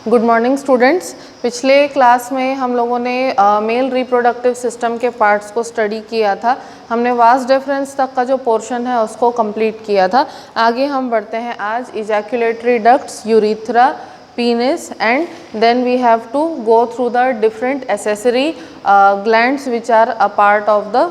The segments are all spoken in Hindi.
Good morning students. पिछले क्लास में हम लोगों ने मेल रिप्रोडक्टिव सिस्टम के पार्ट्स को स्टडी किया था। हमने वास डिफरेंस तक का जो पोर्शन है उसको कंप्लीट किया था। आगे हम बढ़ते हैं आज ejaculatory ducts, urethra, penis, and then we have to go through the different accessory glands which are a part of the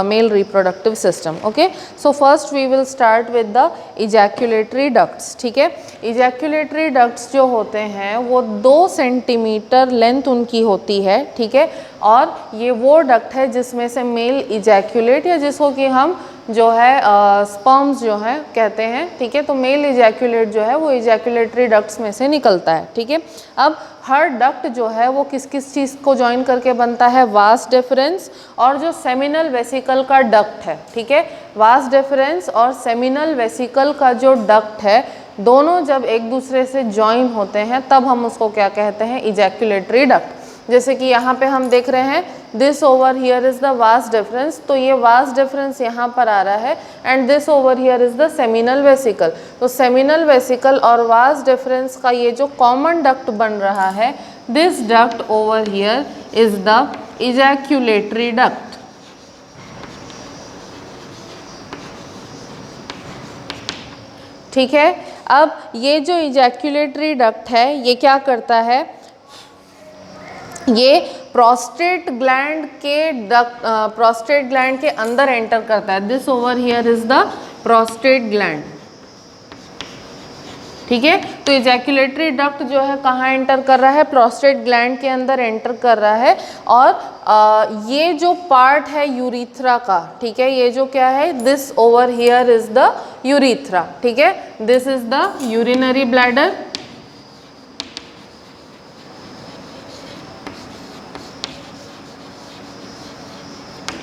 male reproductive system. Okay, so first we will start with the ejaculatory ducts. ठीक है, ejaculatory ducts जो होते हैं वो 2 सेंटीमीटर लेंथ उनकी होती है। ठीक है, और ये वो डक्ट है जिसमें से मेल इजैक्यूलेट या जिसको कि हम जो है स्पर्म्स जो है कहते हैं। ठीक है, तो मेल इजैक्यूलेट जो है वो इजैक्यूलेटरी डक्ट्स में से निकलता है। ठीक है, अब हर डक्ट जो है वो किस किस चीज़ को ज्वाइन करके बनता है, वास डिफरेंस और जो सेमिनल वेसिकल का डक्ट है। ठीक है, वास डिफरेंस और सेमिनल वेसिकल का जो डक्ट है दोनों जब एक दूसरे से ज्वाइन होते हैं तब हम उसको क्या कहते हैं, इजैक्यूलेटरी डक्ट। जैसे कि यहाँ पे हम देख रहे हैं this over here is the vas deferens, तो ये वास डिफरेंस यहाँ पर आ रहा है and this over here is the seminal vesicle. तो सेमिनल वेसिकल और वास डिफरेंस का ये जो कॉमन डक्ट बन रहा है, this duct over here is the ejaculatory duct. ठीक है, अब ये जो इजैक्यूलेटरी डक्ट है ये क्या करता है, ये प्रोस्टेट ग्लैंड के अंदर एंटर करता है। This over here is the prostate gland. ठीक है, तो इजैक्यूलेटरी डक्ट जो है कहाँ एंटर कर रहा है, प्रोस्टेट ग्लैंड के अंदर एंटर कर रहा है। और ये जो पार्ट है यूरिथ्रा का, ठीक है, ये जो क्या है, this over here is the urethra. ठीक है, this is the urinary bladder.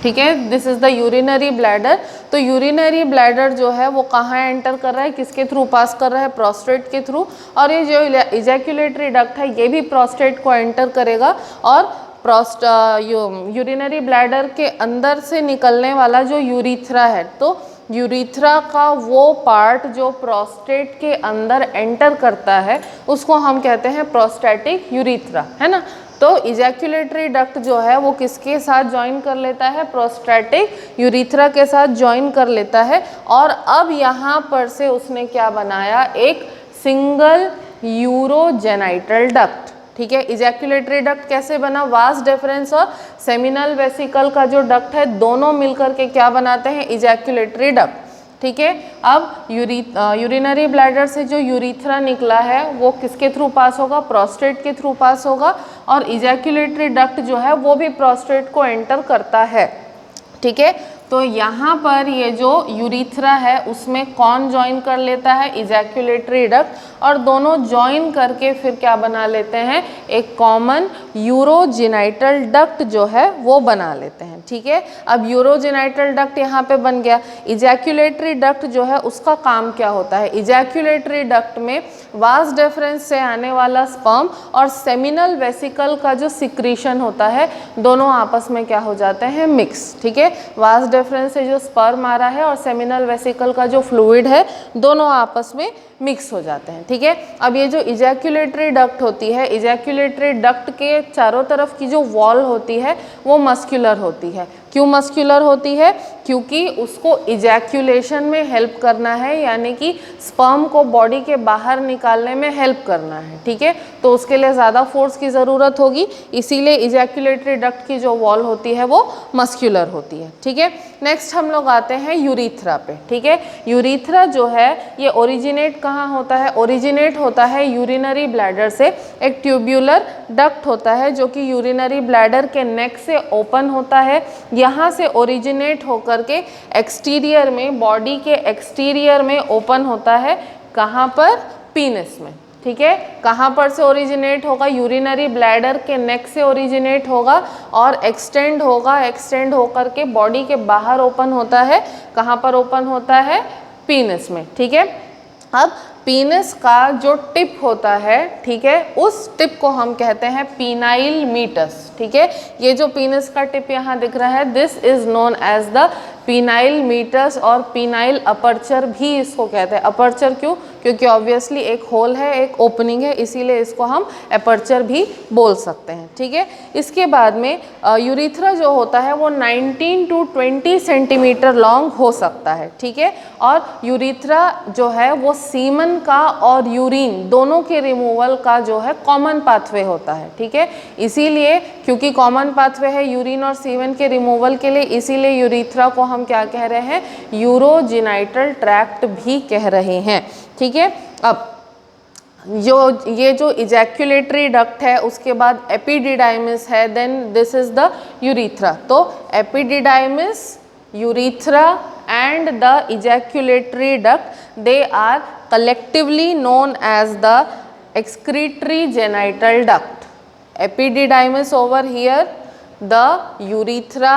ठीक है, this is the urinary bladder. तो यूरिनरी ब्लैडर जो है वो कहाँ एंटर कर रहा है, किसके थ्रू पास कर रहा है, प्रोस्टेट के थ्रू। और ये जो इजैक्यूलेटरी डक्ट है ये भी प्रोस्टेट को एंटर करेगा और यूरिनरी ब्लैडर के अंदर से निकलने वाला जो यूरिथ्रा है, तो यूरिथ्रा का वो पार्ट जो प्रोस्टेट के अंदर एंटर करता है उसको हम कहते हैं प्रोस्टैटिक यूरिथ्रा, है ना। तो इजैक्यूलेटरी डक्ट जो है वो किसके साथ ज्वाइन कर लेता है, प्रोस्टैटिक यूरिथ्रा के साथ ज्वाइन कर लेता है। और अब यहाँ पर से उसने क्या बनाया, एक सिंगल यूरोजेनाइटल डक्ट। ठीक है, इजैक्यूलेटरी डक्ट कैसे बना, वास डिफरेंस और सेमिनल वेसिकल का जो डक्ट है दोनों मिलकर के क्या बनाते हैं, इजैक्यूलेटरी डक्ट। ठीक है, अब यूरिनरी ब्लैडर से जो यूरिथ्रा निकला है वो किसके थ्रू पास होगा, प्रोस्टेट के थ्रू पास होगा। और इजैक्यूलेटरी डक्ट जो है वो भी प्रोस्टेट को एंटर करता है। ठीक है, तो यहाँ पर ये जो यूरिथ्रा है उसमें कौन ज्वाइन कर लेता है, इजैक्यूलेटरी डक्ट, और दोनों ज्वाइन करके फिर क्या बना लेते हैं, एक कॉमन यूरोजेनाइटल डक्ट जो है वो बना लेते हैं। ठीक है, अब यूरोजेनाइटल डक्ट यहाँ पे बन गया। इजैक्यूलेटरी डक्ट जो है उसका काम क्या होता है, इजैक्यूलेटरी डक्ट में वास डिफरेंस से आने वाला स्पर्म और सेमिनल वेसिकल का जो सिक्रीशन होता है दोनों आपस में क्या हो जाते हैं, मिक्स। ठीक है, वास डिफरेंस से जो स्पर्म आ रहा है और सेमिनल वेसिकल का जो फ्लूइड है दोनों आपस में मिक्स हो जाते हैं। ठीक है, अब ये जो इजैक्यूलेटरी डक्ट होती है, इजैक्यूलेटरी डक्ट के चारों तरफ की जो वॉल होती है वो मस्कुलर होती है। क्यों मस्कुलर होती है, क्योंकि उसको इजैक्यूलेशन में हेल्प करना है, यानी कि स्पर्म को बॉडी के बाहर निकालने में हेल्प करना है। ठीक है, तो उसके लिए ज़्यादा फोर्स की ज़रूरत होगी, इसीलिए इजैक्यूलेटरी डक्ट की जो वॉल होती है वो मस्कुलर होती है। ठीक है, नेक्स्ट हम लोग आते हैं यूरिथ्रा पे। ठीक है, यूरिथ्रा जो है ये ओरिजिनेट कहाँ होता है, ओरिजिनेट होता है यूरिनरी ब्लैडर से। एक ट्यूब्यूलर डक्ट होता है जो कि यूरिनरी ब्लैडर के नेक से ओपन होता है, यहाँ से ओरिजिनेट होकर के एक्सटीरियर में, बॉडी के एक्सटीरियर में ओपन होता है। कहाँ पर, पीनस में। ठीक है, कहाँ पर से ओरिजिनेट होगा, यूरिनरी ब्लैडर के नेक से ओरिजिनेट होगा और एक्सटेंड होगा, एक्सटेंड होकर के बॉडी के बाहर ओपन होता है। कहाँ पर ओपन होता है, पीनस में। ठीक है, अब पीनस का जो टिप होता है, ठीक है, उस टिप को हम कहते हैं पीनाइल मीटस। ठीक है, ये जो पीनस का टिप यहाँ दिख रहा है, this is known as the penile meatus और पीनाइल अपर्चर भी इसको कहते हैं। अपर्चर क्यों, क्योंकि ऑब्वियसली एक होल है, एक ओपनिंग है, इसीलिए इसको हम एपर्चर भी बोल सकते हैं, ठीक है। इसके बाद में यूरिथ्रा जो होता है वो 19 to 20 सेंटीमीटर लॉन्ग हो सकता है, ठीक है। और यूरिथ्रा जो है वो सीमन का और यूरिन दोनों के रिमूवल का जो है कॉमन पाथवे होता है, ठीक है। इसीलिए क्योंकि कॉमन पाथवे है यूरिन और सीमन के रिमूवल के लिए, इसीलिए यूरिथ्रा को हम क्या कह रहे हैं, यूरोजेनाइटल ट्रैक्ट भी कह रहे हैं, ठीक है। अब ये जो इजैक्यूलेटरी डक्ट है, उसके बाद एपिडिडाइमिस है, then this is the urethra. तो epididymis, urethra and the ejaculatory duct, they are collectively known as the excretory genital duct. Epididymis over here, the urethra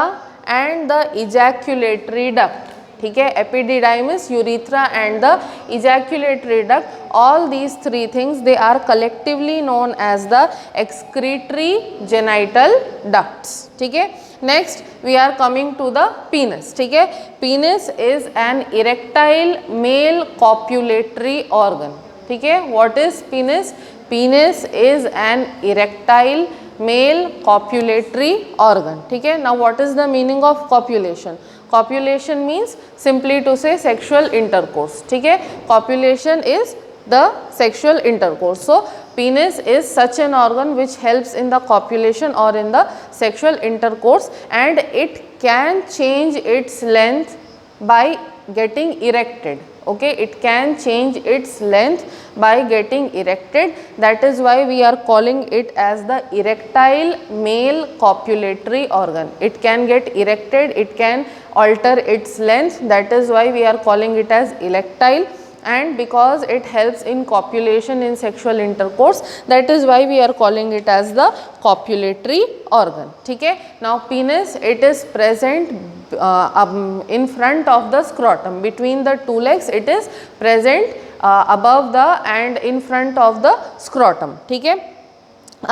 and the ejaculatory duct, ठीक है। epididymis, urethra and the ejaculatory duct, all these three things they are collectively known as the excretory genital ducts, ठीक है। Next we are coming to the penis, ठीक है। Penis is an erectile male copulatory organ, ठीक है। What is penis? Penis is an erectile male copulatory organ, ठीक है। Now what is the meaning of copulation? Copulation means simply to say sexual intercourse, ठीक है। Copulation is the sexual intercourse. So penis is such an organ which helps in the copulation or in the sexual intercourse, and it can change its length by getting erected, okay. It can change its length by getting erected. That is why we are calling it as the erectile male copulatory organ. It can get erected, it can alter its length, that is why we are calling it as erectile. And because it helps in copulation in sexual intercourse, that is why we are calling it as the copulatory organ, ठीक है। Now penis, it is present in front of the scrotum, between the two legs it is present above the and in front of the scrotum, ठीक है।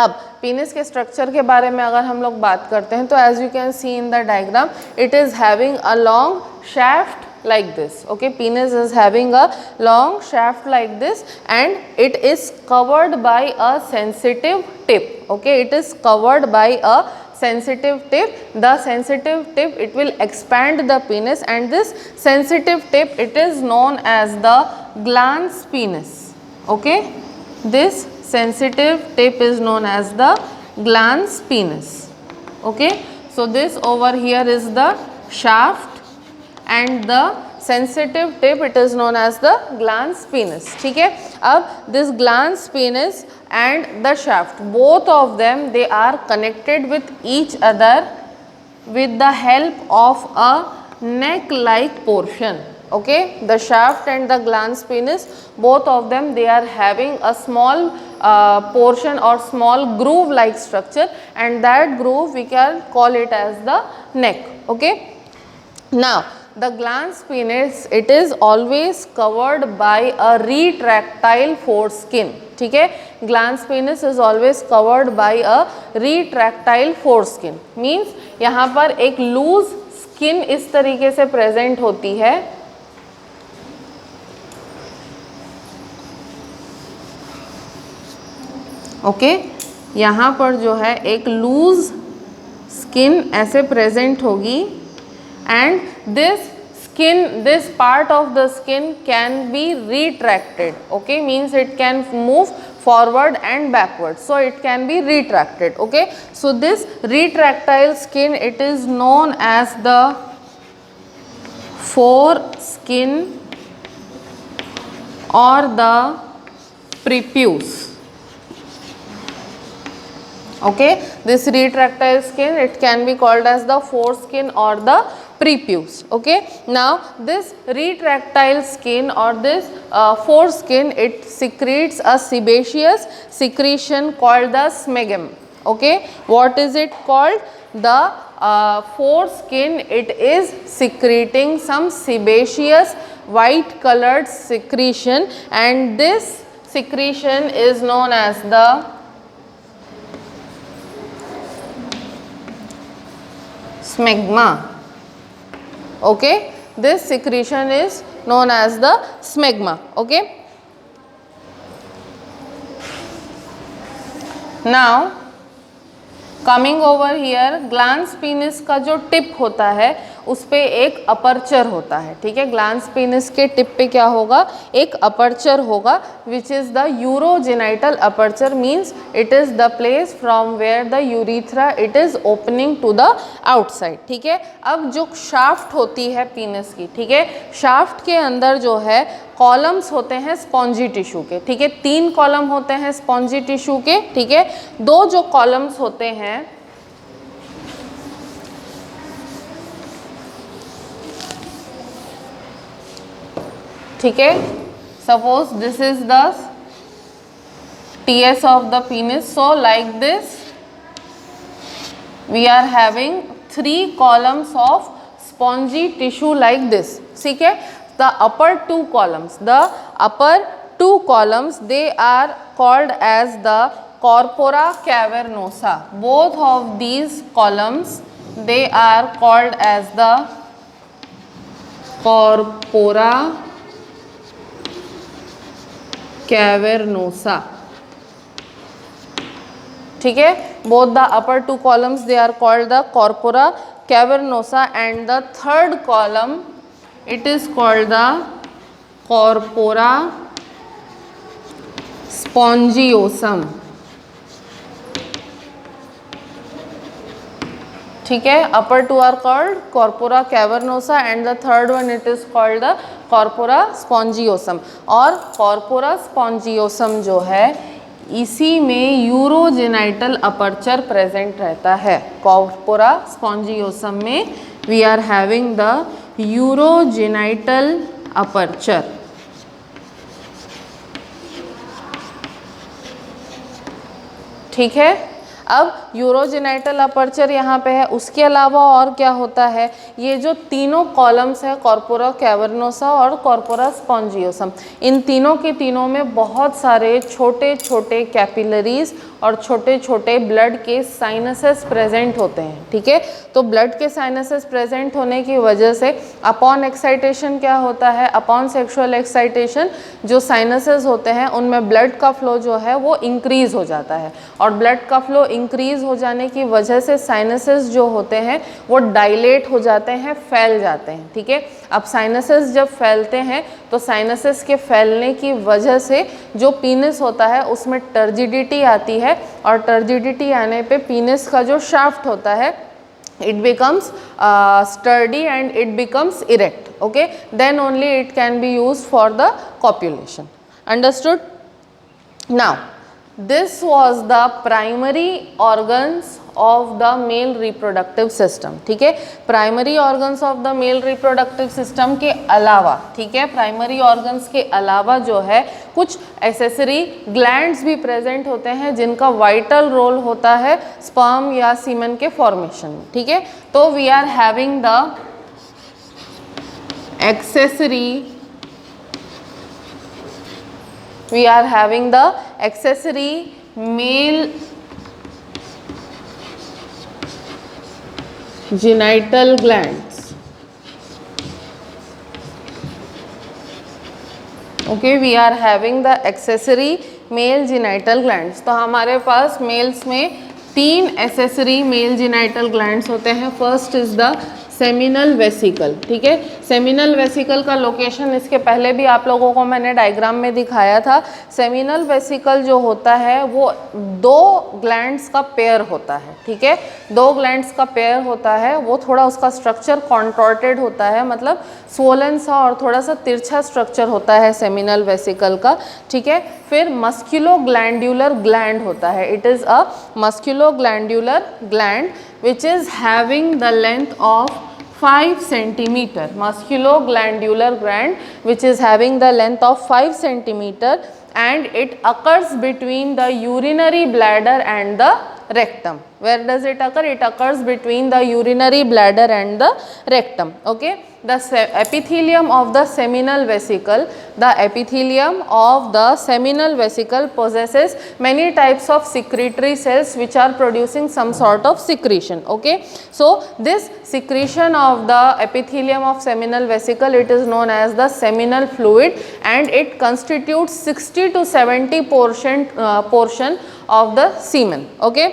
अब penis के स्ट्रक्चर के बारे में अगर हम लोग बात करते हैं तो as you can see in the diagram, it is having a long shaft like this, okay. Penis is having a long shaft like this, and it is covered by a sensitive tip, okay. It is covered by a sensitive tip. The sensitive tip, it will expand the penis, and this sensitive tip, it is known as the glans penis, okay. This sensitive tip is known as the glans penis, okay. So this over here is the shaft and the sensitive tip, it is known as the glans penis, ठीक है। अब this glans penis and the shaft, both of them they are connected with each other with the help of a neck like portion, okay. The shaft and the glans penis, both of them they are having a small portion or small groove like structure, and that groove we can call it as the neck, okay. Now the glans penis, it is always covered by a retractile foreskin, ठीक है। glans penis is always covered by a retractile foreskin, means यहाँ पर एक लूज स्किन इस तरीके से प्रेजेंट होती है, ओके। यहाँ पर जो है एक लूज स्किन ऐसे प्रेजेंट होगी, and this part of the skin can be retracted, okay, means it can move forward and backward, so it can be retracted, okay. So this retractile skin, it is known as the foreskin or the prepuce, okay. This retractile skin, it can be called as the foreskin or the prepuce, okay. Now this retractile skin or this foreskin, it secretes a sebaceous secretion called the smegma, okay. What is it called? The foreskin, it is secreting some sebaceous white colored secretion, and this secretion is known as the smegma, okay. This secretion is known as the smegma, okay. Now coming over here, glans penis का जो टिप होता है उस पे एक अपर्चर होता है, ठीक है। ग्लैंस पीनिस के टिप पे क्या होगा, एक अपर्चर होगा, which is the urogenital aperture, means it is the place from where the urethra it is opening to the outside, ठीक है। अब जो शाफ्ट होती है पीनिस की, ठीक है, शाफ्ट के अंदर जो है कॉलम्स होते हैं स्पॉन्जी टिश्यू के, ठीक है। 3 कॉलम होते हैं स्पॉन्जी टिश्यू के, ठीक है। 2 जो कॉलम्स होते हैं ठीक है, suppose this is the TS of the penis, so like this we are having 3 columns of spongy tissue like this, ठीक है। the upper 2 columns they are called as the corpora cavernosa. Both of these columns they are called as the corpora cavernosa, ठीक है। both the upper 2 columns they are called the corpora cavernosa and the third column it is called the corpora spongiosum, ठीक है। upper 2 are called corpora cavernosa and the third one it is called the corpora spongiosum। और corpora spongiosum जो है इसी में यूरोजेनाइटल अपर्चर प्रेजेंट रहता है। corpora spongiosum में we are having the urogenital aperture, ठीक है। अब यूरोजेनाइटल अपर्चर यहाँ पे है, उसके अलावा और क्या होता है, ये जो तीनों कॉलम्स है कॉर्पोरा कैवर्नोसा और कॉर्पोरा स्पॉन्जियोसम, इन तीनों के तीनों में बहुत सारे छोटे छोटे कैपिलरीज और छोटे छोटे ब्लड के साइनसेस प्रेजेंट होते हैं, ठीक है। तो ब्लड के साइनसेस प्रेजेंट होने की वजह से अपॉन एक्साइटेशन क्या होता है, अपॉन सेक्सुअल एक्साइटेशन जो साइनसेस होते हैं उनमें ब्लड का फ्लो जो है वो इंक्रीज हो जाता है, और ब्लड का फ्लो इंक्रीज हो जाने की वजह से साइनसेस जो होते हैं वो डायलेट हो जाते हैं, फैल जाते हैं, ठीक है। अब साइनसेस जब फैलते हैं तो साइनसेस के फैलने की वजह से जो पीनिस होता है उसमें टर्जिडिटी आती है, और टर्जिडिटी आने पे पीनिस का जो शाफ्ट होता है it becomes sturdy and it becomes erect, okay, then only it can be used for the copulation, understood। now this was the primary organs of the male reproductive system, ठीक है। Primary organs of the male reproductive system के अलावा, ठीक है, प्राइमरी ऑर्गन्स के अलावा जो है कुछ एसेसरी ग्लैंड्स भी प्रेजेंट होते हैं जिनका वाइटल रोल होता है स्पर्म या सीमेन के फॉर्मेशन में, ठीक है। तो we are having the accessory male genital glands, okay, we are having the accessory male genital glands। तो हमारे पास मेल्स में 3 accessory male genital glands होते हैं। First is the seminal vesicle, ठीक है। सेमिनल वेसिकल का लोकेशन इसके पहले भी आप लोगों को मैंने डायग्राम में दिखाया था। सेमिनल वेसिकल जो होता है वो 2 ग्लैंड्स का पेयर होता है, ठीक है। 2 ग्लैंड्स का पेयर होता है, वो थोड़ा उसका स्ट्रक्चर कॉन्ट्रॉर्टेड होता है, मतलब स्वोलन सा और थोड़ा सा तिरछा स्ट्रक्चर होता है सेमिनल वेसिकल का, ठीक है। फिर मस्क्यूलो ग्लैंड्यूलर ग्लैंड होता है, it is a musculo glandular gland which is having the length of 5 centimeter, musculoglandular gland which is having the length of 5 centimeter and it occurs between the urinary bladder and the rectum. Where does it occur? It occurs between the urinary bladder and the rectum, okay. The epithelium of the seminal vesicle, possesses many types of secretory cells which are producing some sort of secretion, okay. So this secretion of the epithelium of seminal vesicle, it is known as the seminal fluid, and it constitutes 60 to 70% portion of the semen. Okay.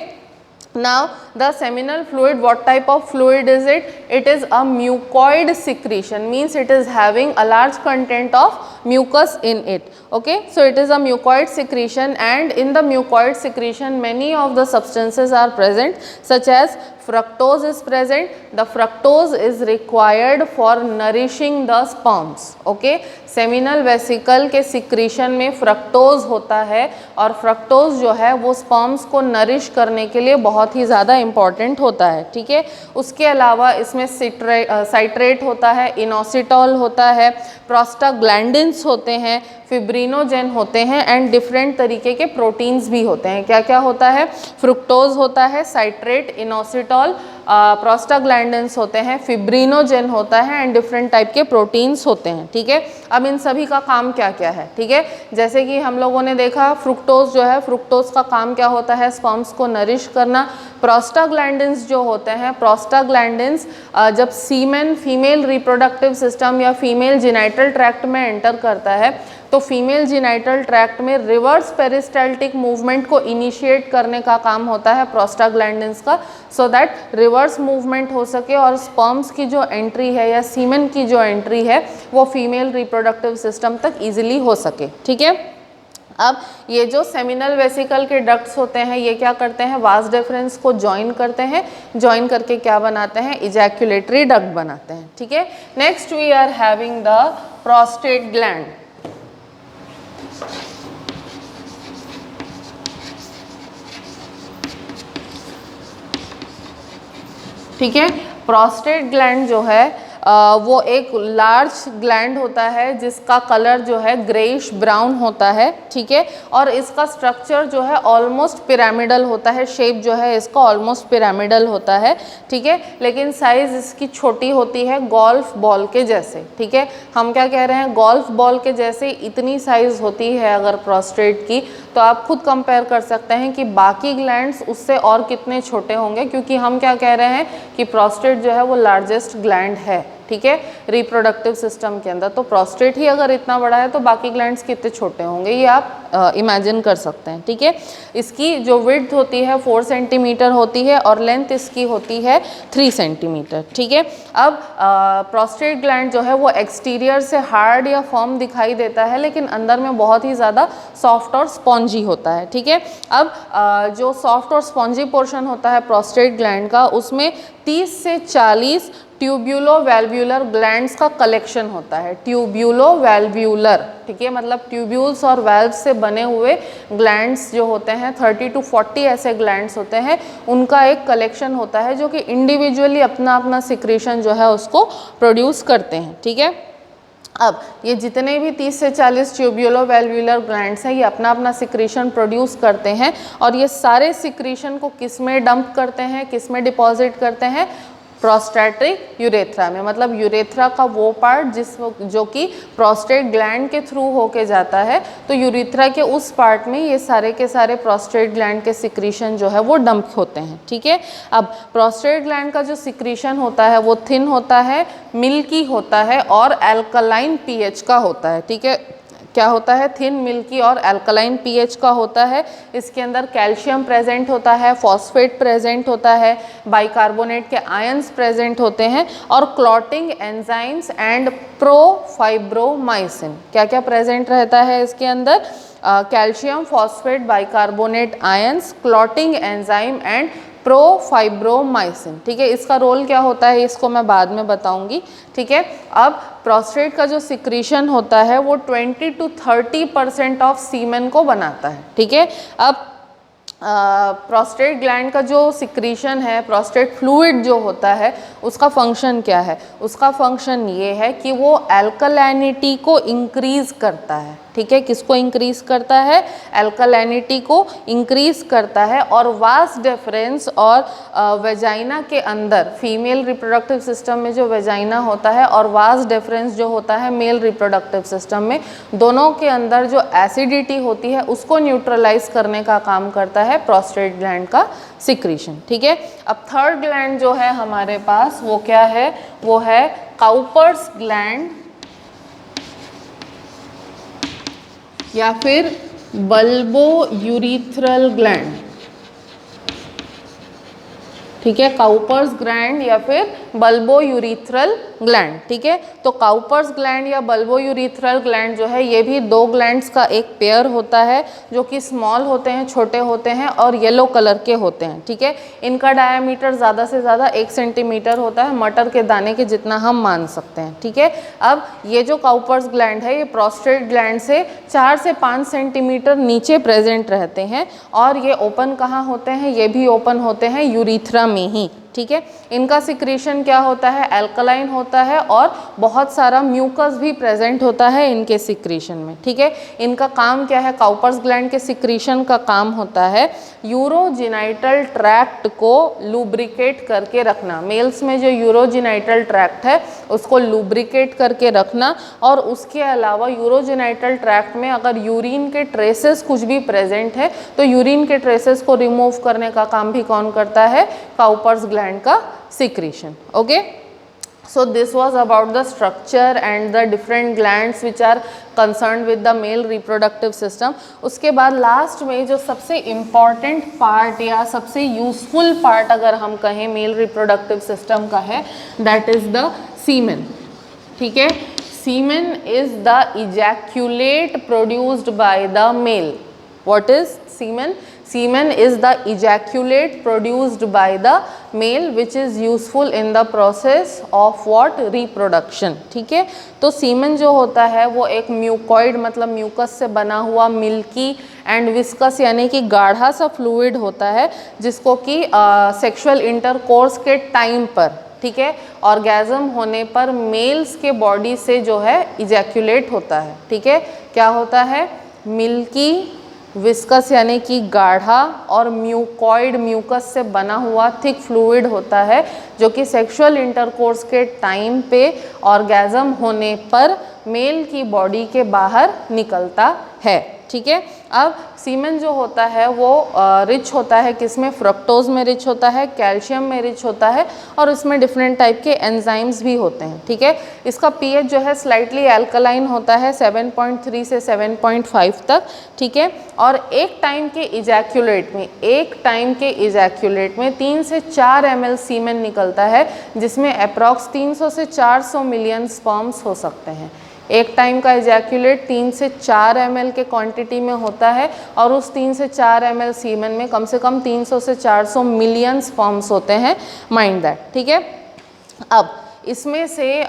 Now the seminal fluid, what type of fluid is it? It is a mucoid secretion, means it is having a large content of mucus in it. Okay, so it is a mucoid secretion, and in the mucoid secretion many of the substances are present, such as fructose is present. The fructose is required for nourishing the sperms. Okay, seminal vesicle के सिक्रीशन में फ्रक्टोज होता है, और फ्रक्टोज जो है वो स्पर्म्स को नरिश करने के लिए बहुत ही ज़्यादा इम्पॉर्टेंट होता है. ठीक है, उसके अलावा इसमें साइट्रेट होता है, इनोसिटॉल होता है, प्रोस्टाग्लैंडिन्स होते हैं, फिब्रिनोजेन होते हैं, एंड डिफरेंट तरीके के प्रोटीन्स भी होते हैं. क्या क्या होता है? फ्रुक्टोज होता है, साइट्रेट, इनोसिटॉल, प्रोस्टाग्लैंडिन्स होते हैं, फिब्रिनोजेन होता है, एंड डिफरेंट टाइप के प्रोटीन्स होते हैं. ठीक है, अब इन सभी का काम क्या क्या है? ठीक है, जैसे कि हम लोगों ने देखा फ्रुक्टोज जो है, फ्रुक्टोज का काम क्या होता है? स्पर्म्स को नरिश करना. प्रोस्टाग्लैंडिन्स जो होते हैं, प्रोस्टाग्लैंडिन्स जब सीमेन फीमेल रिप्रोडक्टिव सिस्टम या फीमेल जेनिटल ट्रैक्ट में एंटर करता है, तो फीमेल जेनिटल ट्रैक्ट में रिवर्स पेरिस्टाल्टिक मूवमेंट को इनिशिएट करने का काम होता है प्रोस्टाग्लैंडिन्स का, सो दैट रिवर्स मूवमेंट हो सके और स्पर्म्स की जो एंट्री है या सीमेन की जो एंट्री है वो फीमेल रिप्रोडक्टिव सिस्टम तक ईजिली हो सके. ठीक है, अब ये जो सेमिनल वेसिकल के डक्ट्स होते हैं, ये क्या करते हैं? वास डिफरेंस को ज्वाइन करते हैं, ज्वाइन करके क्या बनाते हैं? इजैक्यूलेटरी डक्ट बनाते हैं. ठीक है, next we are having the prostate gland. ठीक है, प्रोस्टेट ग्लैंड जो है वो एक लार्ज ग्लैंड होता है जिसका कलर जो है ग्रेइश ब्राउन होता है. ठीक है, और इसका स्ट्रक्चर जो है ऑलमोस्ट पिरामिडल होता है, शेप जो है इसका ऑलमोस्ट पिरामिडल होता है. ठीक है, लेकिन साइज इसकी छोटी होती है, गोल्फ बॉल के जैसे. ठीक है, हम क्या कह रहे हैं? गोल्फ बॉल के जैसे इतनी साइज होती है अगर प्रोस्टेट की, तो आप खुद कंपेयर कर सकते हैं कि बाकी ग्लैंड्स उससे और कितने छोटे होंगे, क्योंकि हम क्या कह रहे हैं कि प्रोस्टेट जो है वो लार्जेस्ट ग्लैंड है. ठीक है, रिप्रोडक्टिव सिस्टम के अंदर, तो प्रोस्टेट ही अगर इतना बड़ा है तो बाकी ग्लैंड्स कितने छोटे होंगे, ये आप इमेजिन कर सकते हैं. ठीक है, इसकी जो विड्थ होती है 4 सेंटीमीटर होती है और लेंथ इसकी होती है 3 सेंटीमीटर. ठीक है, अब प्रोस्टेट ग्लैंड जो है वो एक्सटीरियर से हार्ड या फर्म दिखाई देता है, लेकिन अंदर में बहुत ही ज़्यादा सॉफ्ट और स्पॉन्जी होता है. ठीक है, अब जो सॉफ्ट और स्पॉन्जी पोर्शन होता है प्रोस्टेट ग्लैंड का, उसमें 30 से 40 ट्यूब्यूलो वैल्व्यूलर ग्लैंड्स का कलेक्शन होता है. ट्यूब्यूलो वैल्व्यूलर, ठीक है, मतलब ट्यूब्यूल्स और वेल्व्स से बने हुए ग्लैंड्स जो होते हैं, 30 to 40 ऐसे ग्लैंड्स होते हैं, उनका एक कलेक्शन होता है जो कि इंडिविजुअली अपना अपना सिक्रीशन जो है उसको प्रोड्यूस करते हैं. ठीक है, अब ये जितने भी 30 से 40 ट्यूब्यूलो वैल्व्यूलर ग्लैंड्स हैं, ये अपना अपना सिक्रीशन प्रोड्यूस करते हैं, और ये सारे सिक्रीशन को किस में डंप करते हैं, किस में डिपॉजिट करते हैं? प्रोस्टैटिक यूरेथ्रा में. मतलब यूरेथ्रा का वो पार्ट जो कि प्रोस्टेट ग्लैंड के थ्रू होके जाता है, तो यूरेथ्रा के उस पार्ट में ये सारे के सारे प्रोस्टेट ग्लैंड के सिक्रीशन जो है वो डंप होते हैं. ठीक है, अब प्रोस्टेट ग्लैंड का जो सिक्रीशन होता है वो थिन होता है, मिल्की होता है और एल्कलाइन पीएच का होता है. ठीक है, क्या होता है? थिन, मिल्की और एल्कलाइन पीएच का होता है. इसके अंदर कैल्शियम प्रेजेंट होता है, फॉस्फेट प्रेजेंट होता है, बाइकार्बोनेट के आयंस प्रेजेंट होते हैं, और क्लॉटिंग एंजाइम्स एंड प्रोफाइब्रोमाइसिन. क्या क्या प्रेजेंट रहता है इसके अंदर? Calcium, phosphate, bicarbonate ions, clotting enzyme and profibrinolysin. ठीक है, इसका रोल क्या होता है इसको मैं बाद में बताऊंगी. ठीक है, अब प्रोस्टेट का जो सिक्रीशन होता है वो 20 to 30% ऑफ सीमेन को बनाता है. ठीक है, अब प्रोस्टेट ग्लैंड का जो सिक्रीशन है, प्रोस्टेट फ्लूइड जो होता है, उसका फंक्शन क्या है? उसका फंक्शन ये है कि वो अल्कलैनिटी को इंक्रीज करता है. ठीक है, किसको इंक्रीज करता है? अल्कलैनिटी को इंक्रीज करता है. और वास डिफरेंस और वेजाइना के अंदर, फीमेल रिप्रोडक्टिव सिस्टम में जो वेजाइना होता है और वास डिफरेंस जो होता है मेल रिप्रोडक्टिव सिस्टम में, दोनों के अंदर जो एसिडिटी होती है उसको न्यूट्रलाइज करने का काम करता है प्रोस्टेट ग्लैंड का सिक्रीशन. ठीक है, अब थर्ड ग्लैंड जो है हमारे पास वो क्या है? वो है काउपर्स ग्लैंड या फिर बल्बो यूरिथ्रल ग्लैंड, ठीक है, काउपर्स ग्लैंड या फिर बल्बो यूरिथ्रल ग्लैंड, ठीक है। तो काउपर्स ग्लैंड या बल्बो यूरिथ्रल ग्लैंड जो है ये भी दो ग्लैंड्स का एक पेयर होता है जो कि स्मॉल होते हैं, छोटे होते हैं और येलो कलर के होते हैं, ठीक है। इनका डायामीटर ज़्यादा से ज़्यादा 1 सेंटीमीटर होता है, मटर के दाने के जितना हम मान सकते हैं, ठीक है। अब ये जो काउपर्स ग्लैंड है ये प्रोस्टेट ग्लैंड से 4 से 5 सेंटीमीटर नीचे प्रेजेंट रहते हैं और ये ओपन कहाँ होते हैं, ये भी ओपन होते हैं यूरिथ्रा में ही, ठीक है। इनका सिक्रीशन क्या होता है, एल्कलाइन होता है और बहुत सारा म्यूकस भी प्रेजेंट होता है इनके सिक्रीशन में, ठीक है। इनका काम क्या है, काउपर्स ग्लैंड के सिक्रीशन का काम होता है यूरोजिनाइटल ट्रैक्ट को लुब्रिकेट करके रखना। मेल्स में जो यूरोजिनाइटल ट्रैक्ट है उसको लुब्रिकेट करके रखना और उसके अलावा यूरोजिनाइटल ट्रैक्ट में अगर यूरिन के ट्रेसेस कुछ भी प्रेजेंट है तो यूरिन के ट्रेसेस को रिमूव करने का काम भी कौन करता है, काउपर्स ग्लैंड का secretion, okay. So this was about the structure and the different glands which are concerned with the male reproductive system. उसके बाद लास्ट में जो सबसे important part या सबसे useful part अगर हम कहें male reproductive system का है, that is the semen, ठीक है। Semen is the ejaculate produced by the male. What is semen? Semen is the ejaculate produced by the male which is useful in the process of what, reproduction, ठीक है। तो सीमन जो होता है वो एक म्यूकॉइड मतलब म्यूकस से बना हुआ मिल्की एंड विस्कस यानी कि गाढ़ा सा फ्लूइड होता है जिसको कि सेक्सुअल इंटरकोर्स के टाइम पर, ठीक है, ऑर्गेज़म होने पर मेल्स के बॉडी से जो है इजैक्यूलेट होता है, ठीक है। क्या होता है, मिल्की, विस्कस यानी कि गाढ़ा और म्यूकॉइड म्यूकस से बना हुआ थिक फ्लूइड होता है जो कि सेक्सुअल इंटरकोर्स के टाइम पे ऑर्गेज़म होने पर मेल की बॉडी के बाहर निकलता है, ठीक है। अब सीमेन जो होता है वो रिच होता है किसमें, फ्रक्टोज में रिच होता है, कैल्शियम में रिच होता है और इसमें डिफरेंट टाइप के एंजाइम्स भी होते हैं, ठीक है। इसका पीएच जो है स्लाइटली एल्कलाइन होता है 7.3 से 7.5 तक, ठीक है। और एक टाइम के इजैक्यूलेट में 3 से 4 ml सीमेन निकलता है जिसमें अप्रॉक्स 300 से 400 मिलियन स्पर्म्स हो सकते हैं। एक टाइम का इजैक्यूलेट 3 से 4 ml के क्वांटिटी में होता है और उस 3 से 4 ml सीमेन में कम से कम 300 से 400 मिलियन स्पर्म्स होते हैं, माइंड दैट, ठीक है। अब इसमें से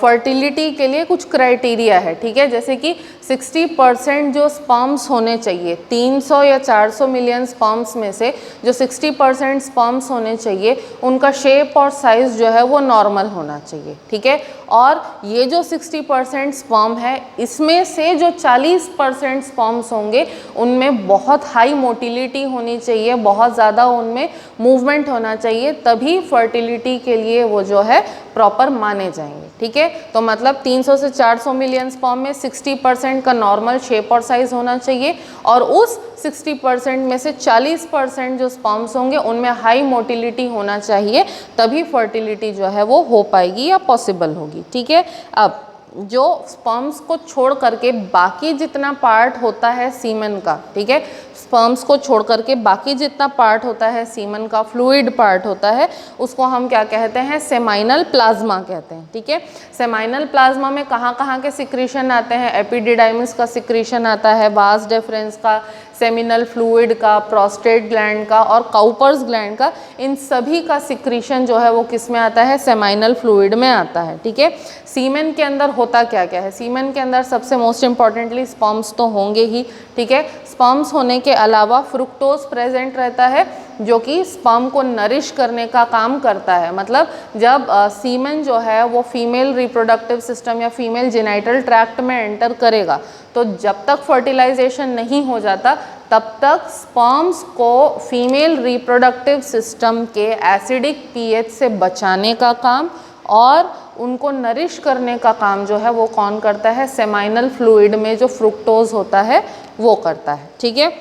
फर्टिलिटी के लिए कुछ क्राइटेरिया है, ठीक है। जैसे कि 60% जो स्पर्म्स होने चाहिए, 300 या 400 मिलियन स्पर्म्स में से जो 60% स्पर्म्स होने चाहिए उनका शेप और साइज़ जो है वो नॉर्मल होना चाहिए, ठीक है। और ये जो 60% स्पर्म है इसमें से जो 40% स्पर्म्स होंगे उनमें बहुत हाई मोटिलिटी होनी चाहिए, बहुत ज़्यादा उनमें मूवमेंट होना चाहिए, तभी फर्टिलिटी के लिए वो जो है प्रॉपर माने जाएंगे, ठीक है। तो मतलब 300 से 400 मिलियन स्पर्म में 60% का नॉर्मल शेप और साइज होना चाहिए और उस 60% में से 40% जो स्पर्म्स होंगे उनमें हाई मोटिलिटी होना चाहिए, तभी फर्टिलिटी जो है वो हो पाएगी या पॉसिबल होगी, ठीक है। अब जो स्पर्म्स को छोड़ करके बाकी जितना पार्ट होता है सीमेन का, ठीक है, स्पर्म्स को छोड़ करके बाकी जितना पार्ट होता है सीमेन का, फ्लूइड पार्ट होता है, उसको हम क्या कहते हैं, सेमाइनल प्लाज्मा कहते हैं, ठीक है। सेमाइनल प्लाज्मा में कहाँ कहाँ के सिक्रीशन आते हैं, एपिडिडाइमिस का सिक्रीशन आता है, वास डेफरेंस का, सेमिनल फ्लूइड का, प्रोस्टेट ग्लैंड का और काउपर्स ग्लैंड का, इन सभी का सिक्रीशन जो है वो किस में आता है, सेमाइनल फ्लूइड में आता है, ठीक है। सीमेन के अंदर होता क्या क्या है, सीमेन के अंदर सबसे मोस्ट इम्पॉर्टेंटली स्पर्म्स तो होंगे ही, ठीक है। स्पर्म्स होने के अलावा फ्रुक्टोज प्रेजेंट रहता है जो कि स्पर्म को नरिश करने का काम करता है। मतलब जब सीमेन जो है वो फीमेल रिप्रोडक्टिव सिस्टम या फीमेल जेनाइटल ट्रैक्ट में एंटर करेगा तो जब तक फर्टिलाइजेशन नहीं हो जाता तब तक स्पर्म्स को फीमेल रिप्रोडक्टिव सिस्टम के एसिडिक पीएच से बचाने का काम और उनको नरिश करने का काम जो है वो कौन करता है, सेमाइनल फ्लूइड में जो फ्रुक्टोज होता है वो करता है, ठीक है।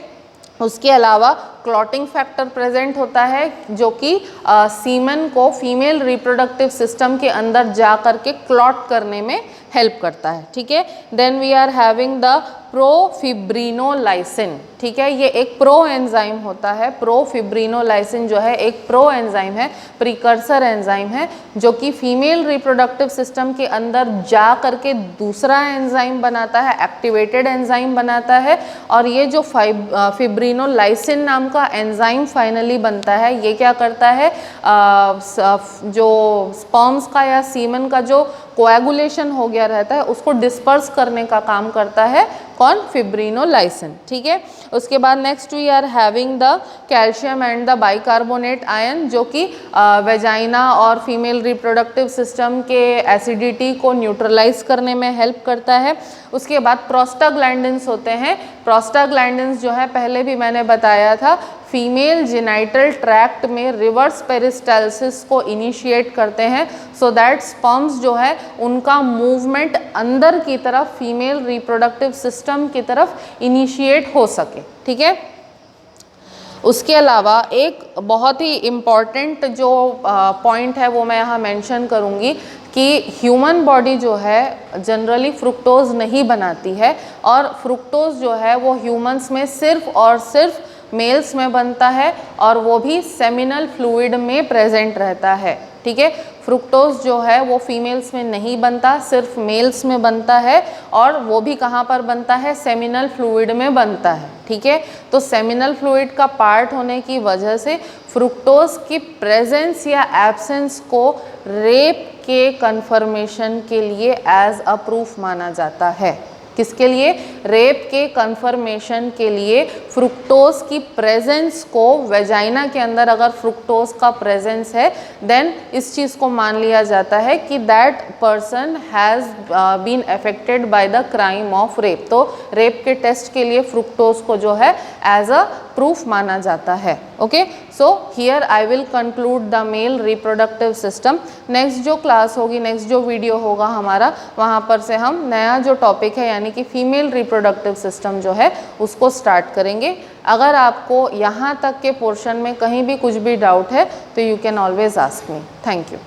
उसके अलावा क्लॉटिंग फैक्टर प्रेजेंट होता है जो कि सीमेन को फीमेल रिप्रोडक्टिव सिस्टम के अंदर जा कर के क्लॉट करने में हेल्प करता है, ठीक है। Then we are having the profibrinolysin, ठीक है, ये एक प्रो एंजाइम होता है। प्रोफिब्रिनोलाइसिन जो है एक प्रो एंजाइम है, प्रिकर्सर एंजाइम है, जो कि फीमेल रिप्रोडक्टिव सिस्टम के अंदर जा करके दूसरा एंजाइम बनाता है, एक्टिवेटेड एंजाइम बनाता है। और ये जो फिब्रिनोलाइसिन नाम का एंजाइम फाइनली बनता है, ये क्या करता है, जो स्पर्म्स का या सीमन का जो कोएगुलेशन हो गया रहता है उसको डिस्पर्स करने का काम करता है कौन, फिब्रिनोलाइसिन, ठीक है। उसके बाद next we are having the calcium and the bicarbonate ion, जो कि वेजाइना और फीमेल रिप्रोडक्टिव सिस्टम के एसिडिटी को न्यूट्रलाइज करने में हेल्प करता है। उसके बाद प्रोस्टाग्लैंडिन्स होते हैं। प्रोस्टाग्लैंडिन्स जो है पहले भी मैंने बताया था, फीमेल जेनाइटल ट्रैक्ट में रिवर्स पेरिस्टाल्सिस को इनिशिएट करते हैं, सो दैट स्पर्म्स जो है उनका मूवमेंट अंदर की तरफ फीमेल रिप्रोडक्टिव सिस्टम की तरफ इनिशिएट हो सके, ठीक है। उसके अलावा एक बहुत ही इम्पॉर्टेंट जो पॉइंट है वो मैं यहाँ मेंशन करूँगी कि ह्यूमन बॉडी जो है जनरली फ्रुक्टोज नहीं बनाती है, और फ्रुक्टोज जो है वो ह्यूमंस में सिर्फ और सिर्फ मेल्स में बनता है, और वो भी सेमिनल फ्लूइड में प्रेजेंट रहता है, ठीक है। फ्रुक्टोज जो है वो फीमेल्स में नहीं बनता, सिर्फ मेल्स में बनता है, और वो भी कहाँ पर बनता है, सेमिनल फ्लूइड में बनता है, ठीक है। तो सेमिनल फ्लूइड का पार्ट होने की वजह से फ्रुक्टोज की प्रेजेंस या एब्सेंस को रेप के कंफर्मेशन के लिए एज अ प्रूफ माना जाता है। किसके लिए, रेप के कंफर्मेशन के लिए फ्रुक्टोज की प्रेजेंस को, वेजाइना के अंदर अगर फ्रुक्टोज का प्रेजेंस है देन इस चीज़ को मान लिया जाता है कि that person has been affected by the crime of rape. तो रेप के टेस्ट के लिए फ्रुक्टोज को जो है एज अ प्रूफ माना जाता है, okay. So here I will conclude the male reproductive system. Next जो क्लास होगी, नेक्स्ट जो वीडियो होगा हमारा, वहाँ पर से हम नया जो टॉपिक है यानी कि फीमेल रिप्रोडक्टिव सिस्टम जो है उसको स्टार्ट करेंगे। अगर आपको यहाँ तक के पोर्शन में कहीं भी कुछ भी डाउट है तो you can always ask me. Thank you.